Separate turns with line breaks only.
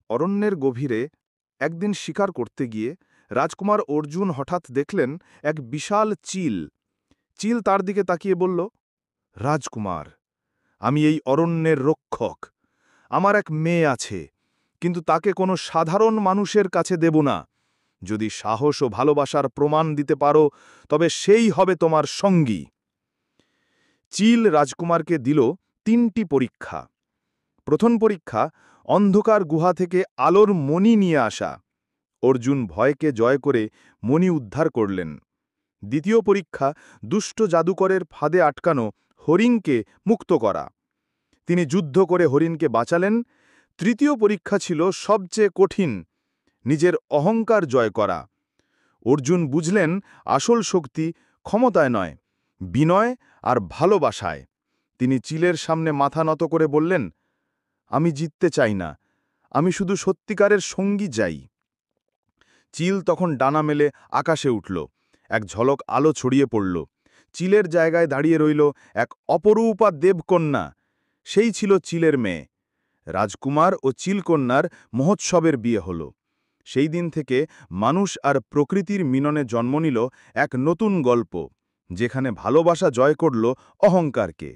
অরণ্যের গভীরে একদিন শিকার করতে গিয়ে রাজকুমার অর্জুন হঠাৎ দেখলেন এক বিশাল চিল। চিল তার দিকে তাকিয়ে বলল, রাজকুমার, আমি এই অরণ্যের রক্ষক। আমার এক মেয়ে আছে, কিন্তু তাকে কোনো সাধারণ মানুষের কাছে দেব না। যদি সাহস ও ভালোবাসার প্রমাণ দিতে পারো, তবে সেই হবে তোমার সঙ্গী। চিল রাজকুমারকে দিল ৩টি পরীক্ষা। প্রথম পরীক্ষা, অন্ধকার গুহা থেকে আলোর মণি নিয়ে আসা। অর্জুন ভয়কে জয় করে মণি উদ্ধার করলেন। দ্বিতীয় পরীক্ষা, দুষ্ট জাদুকরের ফাঁদে আটকানো হরিণকে মুক্ত করা। তিনি যুদ্ধ করে হরিণকে বাঁচালেন। তৃতীয় পরীক্ষা ছিল সবচেয়ে কঠিন, নিজের অহংকার জয় করা। অর্জুন বুঝলেন আসল শক্তি ক্ষমতায় নয়, বিনয় আর ভালোবাসায়। তিনি চিলের সামনে মাথা নত করে বললেন, আমি জিততে চাই না, আমি শুধু সত্যিকারের সঙ্গী চাই। চিল তখন ডানা মেলে আকাশে উঠল। এক ঝলক আলো ছড়িয়ে পড়ল। চিলের জায়গায় দাঁড়িয়ে রইল এক অপরূপা দেবকন্যা। সেই ছিল চিলের মেয়ে। রাজকুমার ও চিলকন্যার মহোৎসবের বিয়ে হল। সেই দিন থেকে মানুষ আর প্রকৃতির মিলনে জন্ম নিল এক নতুন গল্প, যেখানে ভালোবাসা জয় করল অহংকারকে।